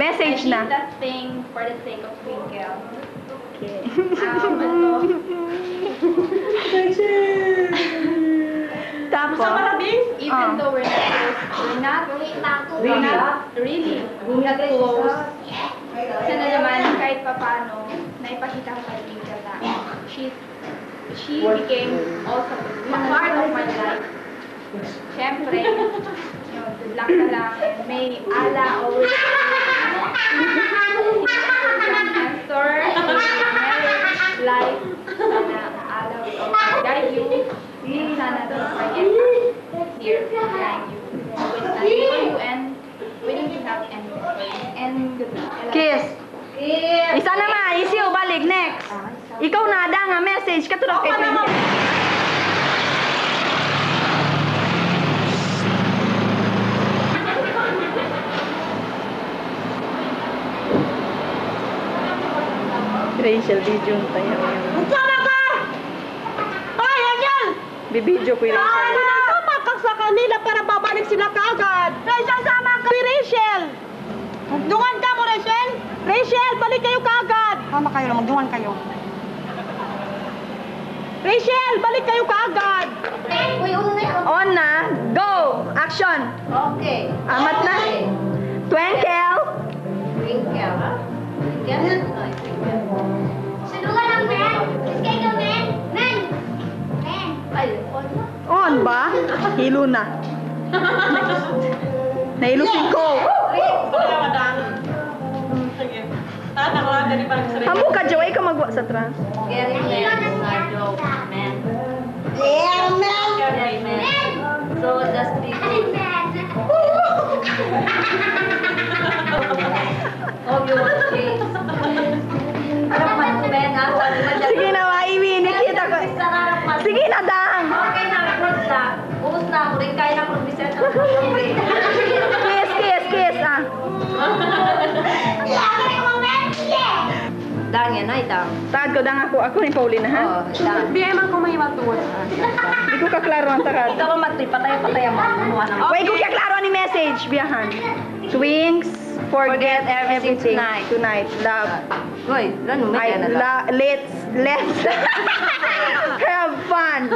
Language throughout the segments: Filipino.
Message na. I did that thing for the sake of Twinkle. Okay. Tapos, Even though we're not really that close, sana naman kahit papano, naipakita ko kay Twinkle na she became also a part of my life. Siyempre, good luck na lang, and may Allah always answer marriage life. Sana Allah will always guide you. Sana don't forget here behind you. Always standing for you and waiting to help and good luck. kiss. Isa naman, isiw, balik, next. Ikaw na, ada nga message, katulad kay Twinkle. Rachel, video tayo. Sama ka! Ay, Rachel! Bibidyo ko yung Rachel. Sama ka sa kanila para babalik sila kaagad. Rachel, sama ka! Si Rachel! Magdungan ka mo, Rachel! Rachel, balik kayo kaagad! Sama kayo lang, magdungan kayo. Rachel, balik kayo kaagad! Uy, uno na yun. On na, go! Action! Okay. Amat na. Twinkle! Twinkle. Twinkle? Salukan ang men. Let's go, men. Men. Men. Ay, On ba? Hilo na. Nailusin ko. Hamo ka, Joey, ka magwa sa trans. Gary, men. Sardo, men. Yeah, man! Gary, men. So, just be oh, you want to change. Ano man mo, men, ha? Sige na, Maiwi. Nakita ko. Sige na, dang. Okay na, ubus na. Ubus na ako rin. Kaya na ako mag-reset. Kiss, kiss, kiss, ah. Dang yan, ay, dang. Tagad ko, dang ako. Ako rin pauli na, ha? Oo, dang. Biyay man ko may matuwa. Hindi ko kaklaro ang tagad. Ikaw matri, patay-patay ang mga kumuha ng... Wait, ko kaklaro ni message. Biyahan. Twinks, forget everything tonight. Love. Uy, ganun, may kaya na lang. Let's have fun.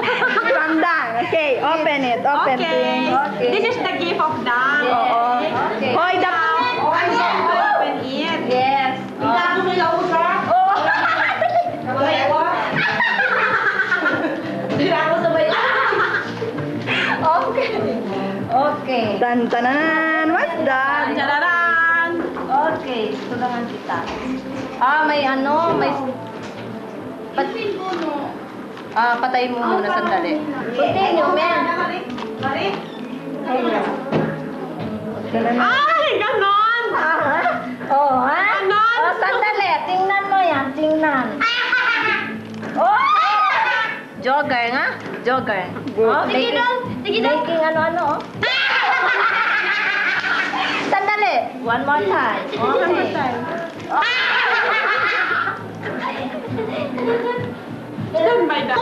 From Dan. Okay, open it. Open things. Okay. This is the gift of Dan. Oo. Okay. Hoy, Open it. Yes. Okay. Okay. Tan-tanan. What's that? Jalaran! Okay, tulungan kita. May patay mo muna sandali. Continue, men. Ay, ganon! Oh, ha? Ganon! Oh, sandali. Tingnan mo yan. Tingnan. Oh! Jogger, nga? Jogger. Oh, sige doon. Sige doon. Making ano-ano, oh. Sandali. One more time. Okay. Done by that.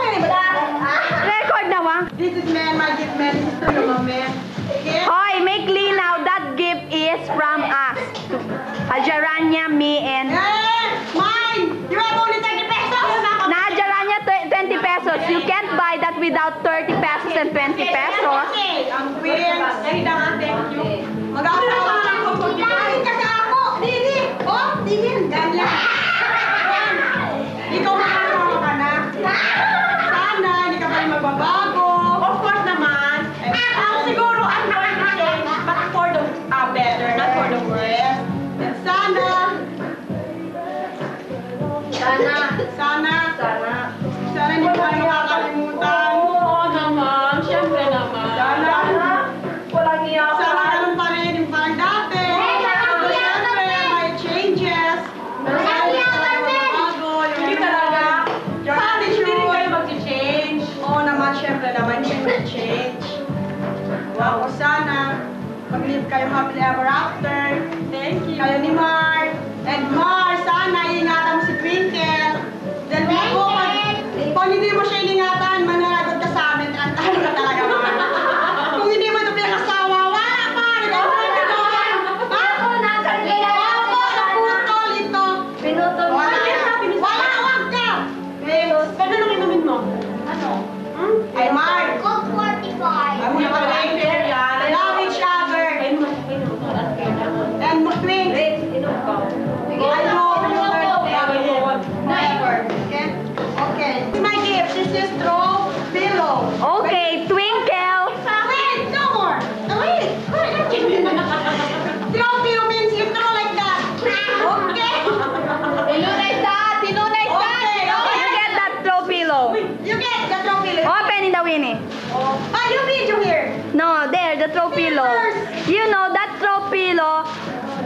Record na, wa? This is man, my gift man. This is to you, man. Okay? Hoy, make linaw. That gift is from us. Hajaranya, me, and... Hey! Mine! You have only 30 pesos! Nahajaranya, 20 pesos. You can't buy that without 30 pesos and 20 pesos. Okay! Ang wings. Dahil lang, thank you. Mag-aasawa ka lang kung pagkain ka sa ako! Dili! Oh! Dili! Ganyan! Ikaw makakawa ka na. Sana, hindi ka pa rin magbabago. Of course naman. Siguro, I'm going to change, but for the better, not for the worse. And sana, hindi ko tayo makakalimutan. Oo naman, syempre naman. Sana, Walang iya. sana ganun pa rin yung parang dati. Pero syempre, may changes. Hindi talaga. Sana hindi kayo mag-change. Oo naman, syempre naman, hindi kayo mag-change. Wow, sana, mag-live kayo happily ever after. Thank you. Kayo ni Mark. And Mark, sana iingatan mo si Twinkle. Dahil kung hindi mo siya iningatan, mananagot ka sa amin. Ano ka talaga, Mark? Kung hindi mo ito pinakasawa, wala pa! Nag-away ka doon! Ako, nasan kayo? Ako!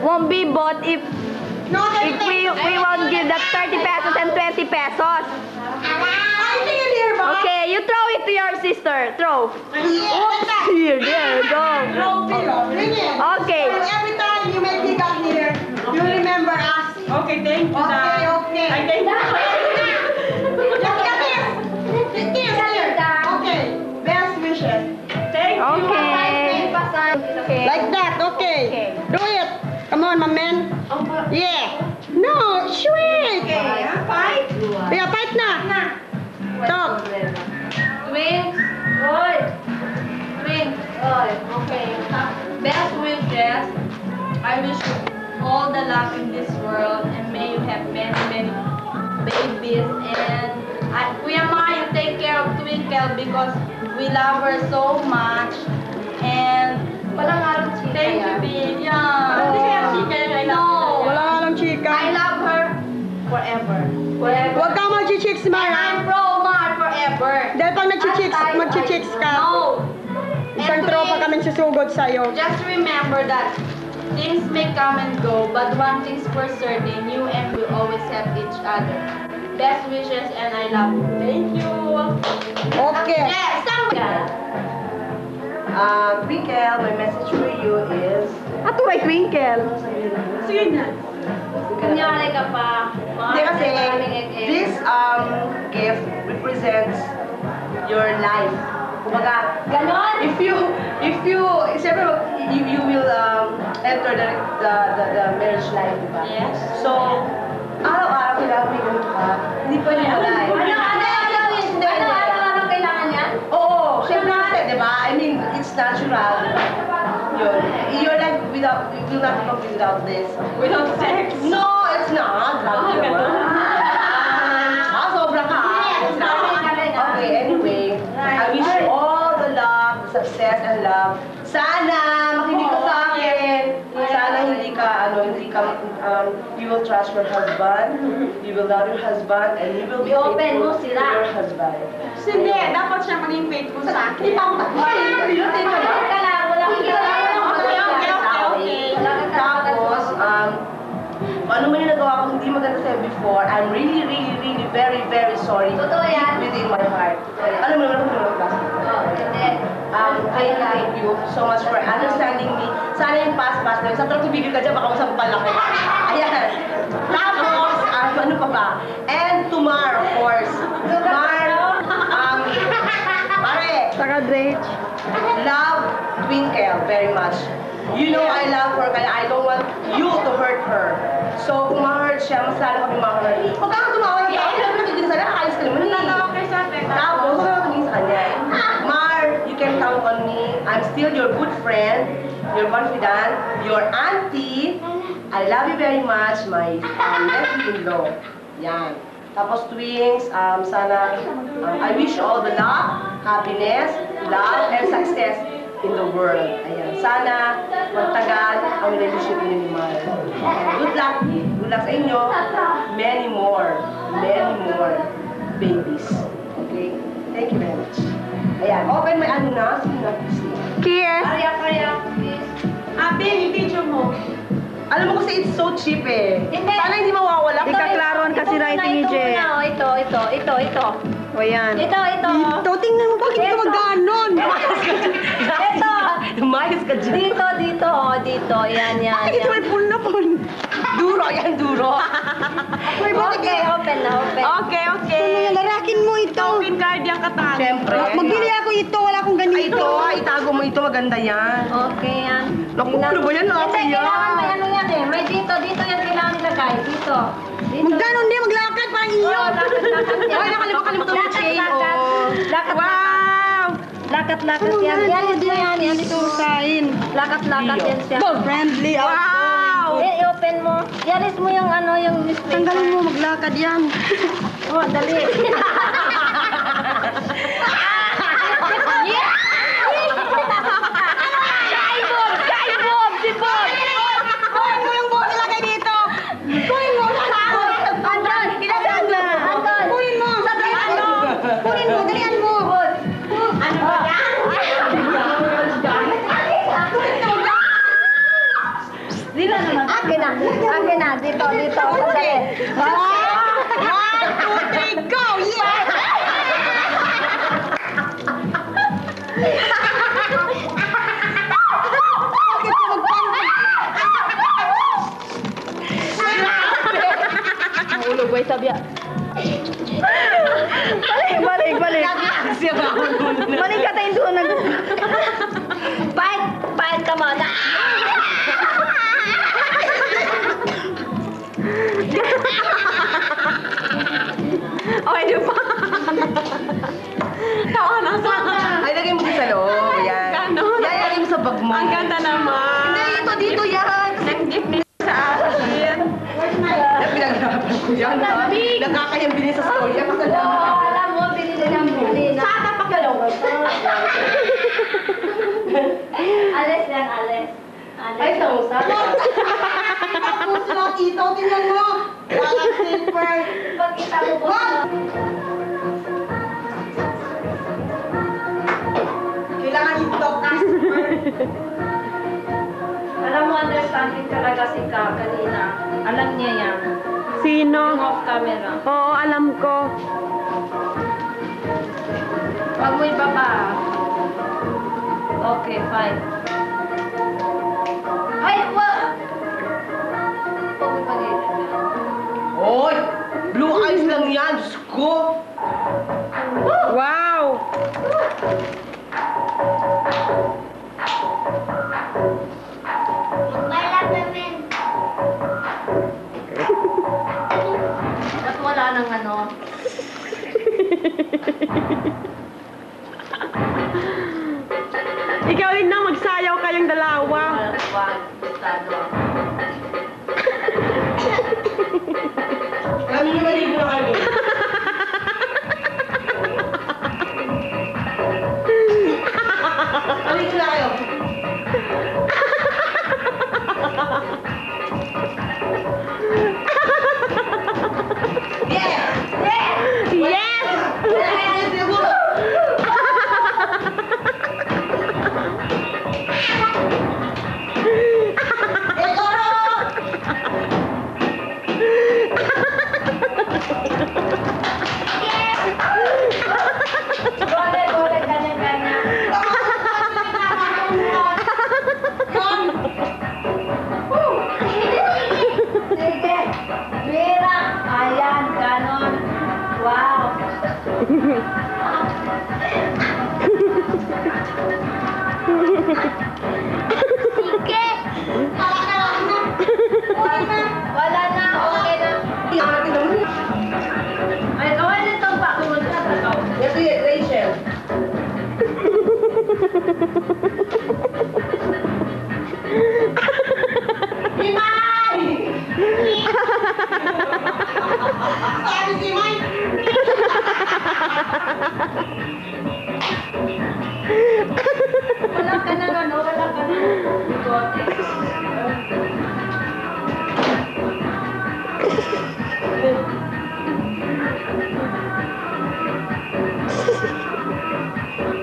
won't be bought if No, we won't give that 30 pesos and 20 pesos. I think in here, ba? Okay, you throw it to your sister. Throw. Oops, here, there, go. Bring it. Okay. So every time you make pick up here, you remember us. Okay, thank you. Okay, okay. I thank you. Look at this. This here. Okay. Best wishes. Thank you. Okay. Like that. Okay. Do it. Come on, my man. Yeah. No, sweet. Fight. Yeah, fight na. Talk. Twins. Hoy. Twins. Hoy. Okay. Best wishes. I wish you all the luck in this world and may you have many, many babies. And Kuya Ma, you take care of Twinkle because we love her so much. And walang araw chika. Thank you, babe. Yeah. Hindi kaya chika yan. I love her. Wala nga lang chika. I love her forever. Forever. Huwag kang mag-chicks, And Mara. I'm pro Mar forever. Dahil pag mag-chicks ka, No. isang And tropa please, kaming susugod sa'yo. just remember that things may come and go, but one thing's for certain, you and we always have each other. Best wishes and I love you. Thank you. Okay. Yes, Twinkle, my message for you is... Ato may twinkle. Sige na. Kunyari ka pa. Hindi kasi, this gift represents your life. Kumbaga, Ganon? if you, siyempre, you will enter the marriage life, diba? Yes. So, araw-araw kailangan may ganun ka. Hindi pa niya wala eh. Ano kailangan yan? Oo, syempre kasi, di ba? I mean, it's natural. Yun. Your life without, you will not be complete without this. Without sex? No, it's not. Grabe naman. Sobra ka. It's not. Okay, anyway, I wish you all the luck, the success and love. Sana, makinig ka sa akin. Sana hindi ka, you will trust your husband, you will love your husband, and you will be I-open mo faithful to sila. your husband. Hindi, dapat siya maging faithful sa akin. Tapos, ano man yung nagawa ko hindi maganda sa'yo before, I'm really, really, really very, very sorry. Totoo yan. Within my heart. Alam mo naman ako plastic. Thank you so much for understanding me. Sana yung past na yun. Sa truck tumigil ka dyan, baka masampal ako. Ayan. Tapos, ano pa ba? And tomorrow, of course. Tomorrow, pare, Saka Drake. love Twinkle very much. You know I love her, kaya I don't want you to hurt her. So, kung ma-hurt siya, mas lalo kami ma-hurt. Huwag kang tumawa ng tao, hindi naman natin sa kanya, kakayos ka naman. Tapos, huwag kang tumingin sa kanya. Mar, you can count on me. I'm still your good friend, your confidant, your auntie. I love you very much, my nephew-in-law. Yan. Tapos twins, sana, I wish you all the luck, happiness, love, and success in the world. Ayan. Sana magtagal ang relationship niyo ni Mar. Good luck. Good luck sa inyo. Many more babies. Okay? Thank you very much. Ayan. Open my ano na. Sige na, please. Kiss. Kaya, please. Babe, video mo. Alam mo kasi it's so cheap eh. Sana hindi mawawala. Ikaklaron kasi writing ni Jen. Ito. O yan. Ito. Ito, tingnan mo, bakit ka mag-ganon? Ito. Lumayas ka dyan. Dito. Yan. Bakit ito may full na full? Duro, yan duro. Okay, open na. Okay. Larakin mo ito. Token card yung katan. Siyempre. Magbili ako ito, wala akong Ay, ganito. itago mo ito. Maganda yan. Okay, yan. Naku, ano ba yan? Ate Hindi, yan. kailangan may ano yan eh. May dito yan kailangan nilagay. Dito. Magganon din, maglakad, parang iyo. Ay, nakalimutan mo chain. Oh. Wow! Lakat yan. Yan ito. Susain. Lakat yan siya. Friendly. Wow! I-open mo. Yaris mo yung yung newspaper. Tanggalin mo, maglakad yan. Oh, dali. Si Bob! Kunin mo yung buhok ilagay dito. Kunin mo. Andon! Andon! Kunin mo. Kunin mo, dalian mo. Ano ba yan? Dila naman. na. Akin na. Dito. Sandali. One, two, three, go! Yeah! Ulog, boy, sabi. Balik. Balik ka tayo doon. Fight ka muna. Okay, di ba? Tawa na sa... Ay, lagay mo sa loob. Yan. Ganon. Yan, lagay mo sa bag mo. Ang ganda naman. Hindi, dito yan. Nag-gift ni sa akin. Pinaghirapan ko yan. Nakakayang bilhin sa story. Yan, Alam mo, binili ng buli na. Sana pagalaw ko. Alis yan, alis. Ay, sausap. Tapos lang ito, tingnan mo. Walang silver. Pagkita mo po. Kailangan ito, Casper. Alam mo, understanding talaga si Ka kanina. Alam niya yan. Sino? Yung off camera. Oo, alam ko. Huwag mo ibaba. Okay, fine. Ay, wag! Huwag mo pag-ilan yan. Oy! Blue eyes lang yan. Diyos ko. Wow! At wala nang ano. Ikaw rin na, magsayaw kayong dalawa. Wag, estado. Kami na maligo na kayo. Maligo na kayo. Yes! Gole, kanya-kanya. Sige. Mira. Ayan, ganon. Wow. Sige. Wala na. Okay na. Ay, okay na itong pakumod ka sa tao. Ito yun, Rachel. Sabi si Mike. Wala ka na ano, wala ka na. Bigote.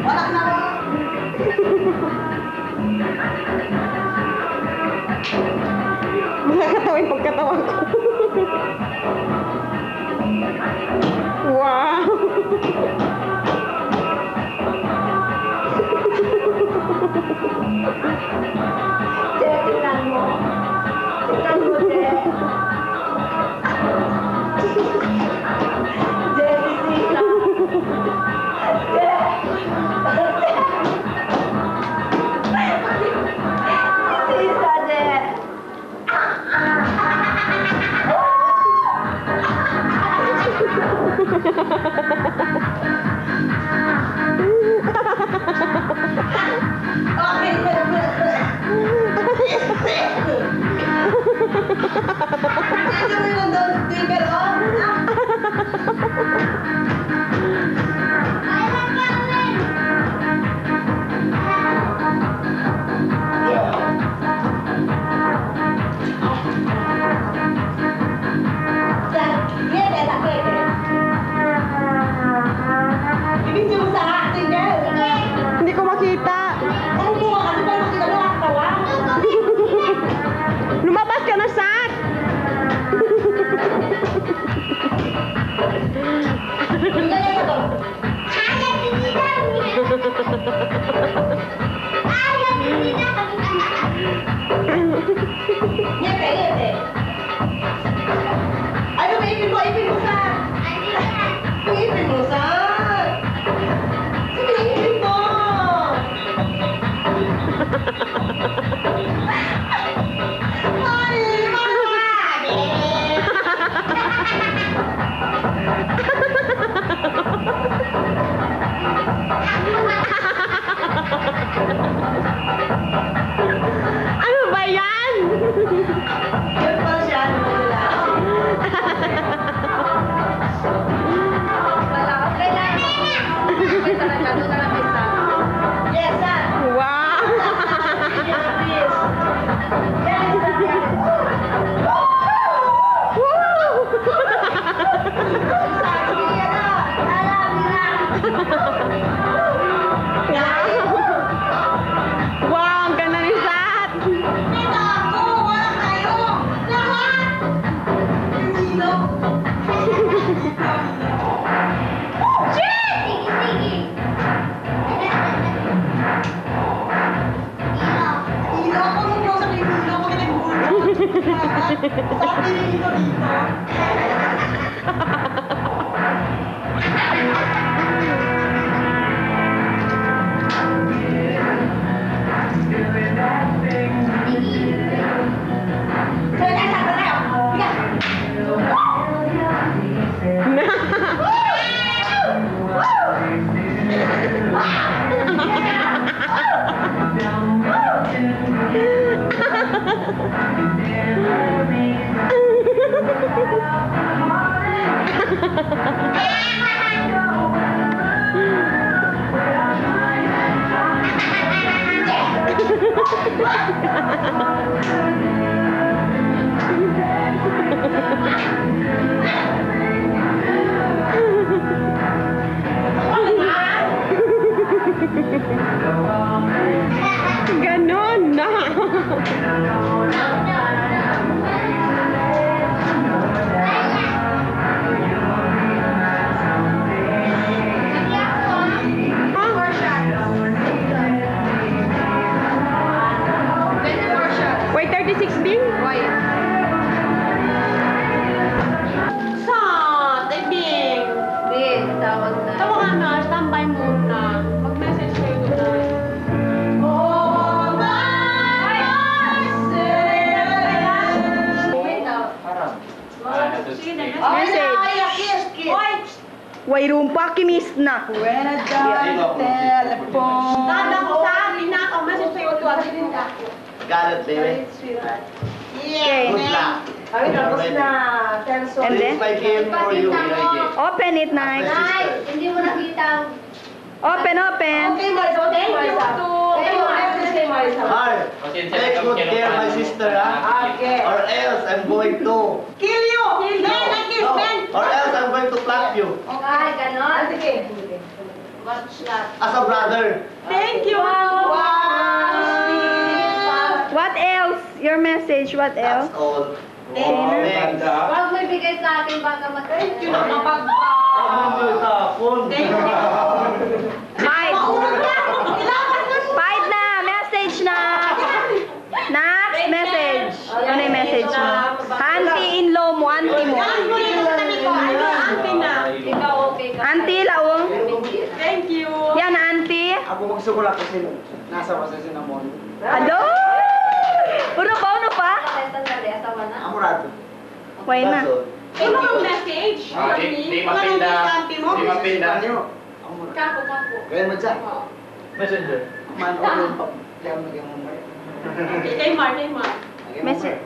Wala na. Mga katawin pagkatawan ko. Wow! Tingnan mo. Tingnan mo, Je. Je, bisita. Je. Bisita, Je. Okay, Ganon na. Wait, 36 din? Sa, Tibing. Tawagan na, standby muna. Mag-message kayo doon. Way rumpa kimis na. Buena telephone. Tanda ko sa akin na ako, message kayo doon. Got it, baby. Okay. Good luck. Ay, tapos na. Tenso. And This then? is my gift for you, Inoy. Open it, Nike. Hindi mo nakita. Open, open. Okay, Marisa. Okay, Marisa. Thank you, Marisa. Say, Marisa. Heart, take good care of my sister, huh? Okay. Or else I'm going to. Kill you! Ben, like this, Ben! Or else I'm going to clap you Ay, ganon. Sige. Watch that. as a brother. Thank you! What else? Your message, what That's else? all. Thank Thanks. Huwag may bigay sa akin baka matay. Fight. Fight na. Message na. Next message. Ano yung message mo? Auntie-in-law mo, auntie mo. Auntie na. Ikaw okay ka. Auntie, laong. Thank you. Yan, auntie. Ako magsukulak kasi nasa wasa sinamon. Ado! Uno pa, uno pa? Sandali, asawa na. Ako rato. Why na? That's all. Ano ang message? Di mapinda. Di mapinda. Ako muna. Kako, kako. Kaya mo dyan. Messenger. Man, okay pa. Kaya mo naging mo. Kay Mark, kay Mark. Message.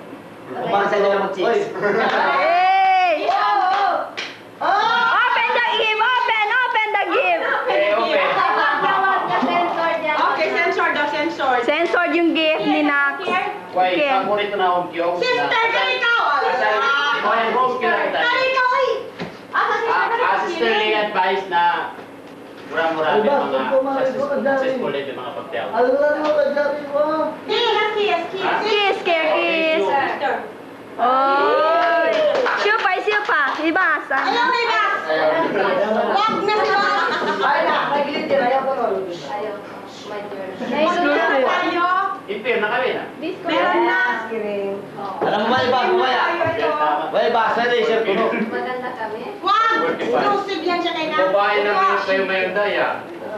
Kumang sa inyo mag-chicks. Hey! Open the gift! Open the gift! Tawag ka sensor dyan. Okay, sensor daw, sensor. Censored yung gift ni Nax. Wait, Ken. ako nito na akong kiyong. Sister, ikaw! Ikaw eh! Sister Lee advice na mura-mura Ay, ba? yung mga Successful successful din yung mga pagtiyaw. Ano ka dyan mo? Kiss, kiss. Sister. Oh! Siupa, siupa. Ibasa. Ayaw na iba! Wag na sa Ay na, nagilid din. Ayaw ko nun. Ayaw. My turn. Exclusive. tayo. Impir na kami na. Meron na. Kiring. Alam mo ba iba? Kumaya. Ba iba? Sa laser ko. Maganda kami. Wag! Exclusive yan siya kay na. Babae na meron kayo mayroon daya.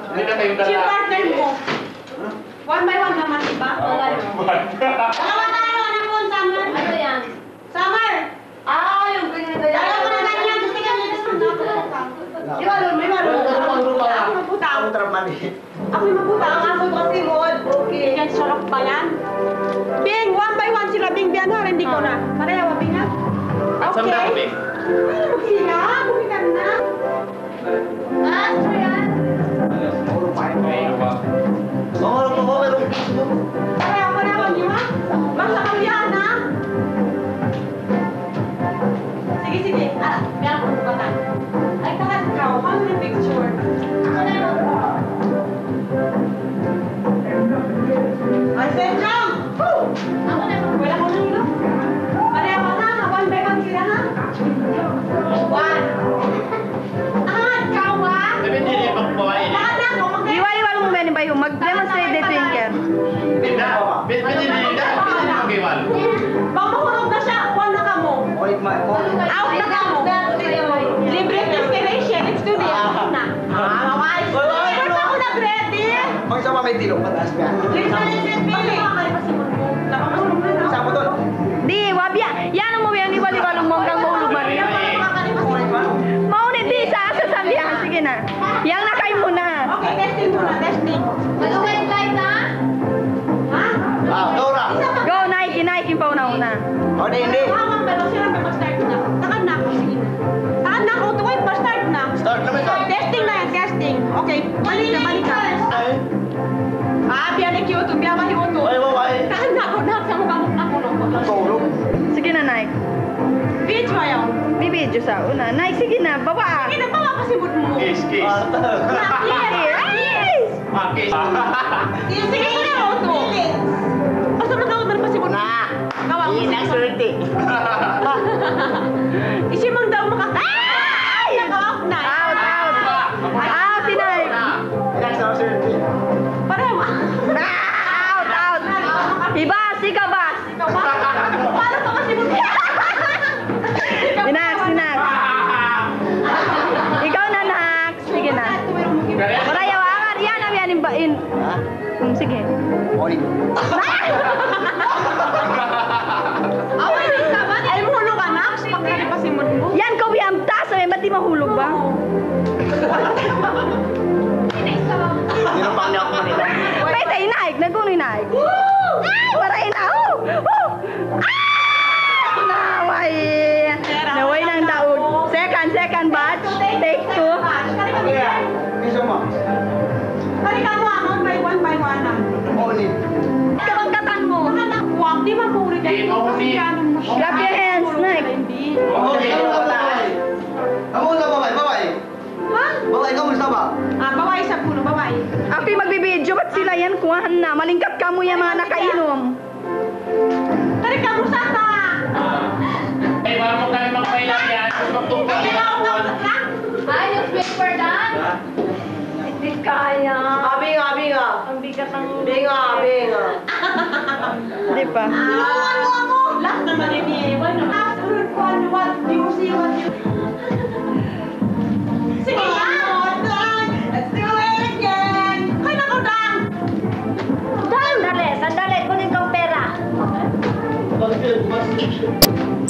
Hindi na kayong Si dala. partner mo. One by one naman, diba? Wala. Dalawa tayo, anak ko, Summer. Ano yan? Summer! Yung ganyan na Dalawa ko na ganyan. Gusto ka nito sa Iwalon mo, iwalon mo. Ako mabutang. Ako tramali. Ako mabutang. Ako kasi mod. Okay. Yan, sarap pa yan. Bing, one by one sila, Bing, Bian, ha? Hindi ko na. Pareho, Bing, ha? Saan na kami? Ay, sila. Bumitan na. Ah, ano yan? Ano pa ba? Meron. Pareho, pareho, di ba? Basta kalihan, ha? Sige, sige. Bian, butang. Ay, kakas ikaw. How many picture? Ako na yun. Ay, Sentram! Ako na yun. Wala ko nung, no? Pareho na, one by one sila, ha? Sabi hindi pagbawain. Iwal-iwal mo ba ba yung mag-demonstrate the twinkle? Hindi mag-iwal. Pamahulog na siya, kuha na ka mo. Ulit ma. Out na ka mo. Libre destination, let's do this. Na. Mawais. First ako nag-ready. Mag-isa pa may tilong pataas ba? Listen, Billy. Saan mo doon? Di, wabya. Yan ang mo yan, iwal-iwal mo hanggang mahulog man. Maunit, di, sa sasabihan. Sige na. Yang nakain mo na. Okay, testing muna, testing. Mag-wet light na? Dora. Go, Nike pa una-una. O, hindi. Hawak pero sila pa mag-start na. Takad na ako, sige na. Takad na ako, tuwid pa, start na. Start na ba? Testing na yan, testing. Okay, balik na, balik ka. Biya ni Kyoto, biya mahi Uto. Ay, babae. Takad na ako, sa mukha mo na kuno. Tulog. Sige na, Nike. Video ayaw. May video sa una. Nike, sige na. Baba. Sige na, tawa kasi mo mo. Kiss, kiss. Yes! Kiss. Sige na, Uto. Basta magkakaroon pa si mo. Kawa mo. swerte. Isimang daw maka... Ay! Naka-off na. Out, out. Out, si Nike. Ilang sa swerte. Pareho. Out, out. Ibas, ikaw bas. Paano pa kasi mo? Sinax, sinax. Ikaw na, Nax. Sige na. Marayaw, angat. Yan, yan, in. Sige. Ulit. Away rin ka ba? Ay, mahulog ka na. Pagkali pa si mo. Yan, ko biyam tas. Ba't di mahulog ba? Yun ang pangyaw ko manila. Pwede tayo, Nike. Nagunoy, Nike. Maray na. Naway. Naway ng daog. Second batch. Take 2. Piso mo. Halika mo, one by one. Ulit. Kabangkatan mo. Huwag, di mahuli ka. Di mahuli. Clap your hands, Nike. Okay, kamusta babae? Babae? Ha? Babae, kamusta ba? Babae sa puno, babae. Api magbibidyo, ba't sila yan? Kuhahan na. Malingkat ka mo yung mga nakainom. Halika mo sa ta. Ay, wala mo kami magpailan yan. Magtungkol Halika yan. mo na. Ayos, paper done? Hindi kaya. Abi nga. Ang bigat ng... Binga. Di pa. Last naman iniiwan. After what do you see? Sige na! Let's do it again! Kaya na ko, Dan! Sandali, kunin kong pera. Bakit?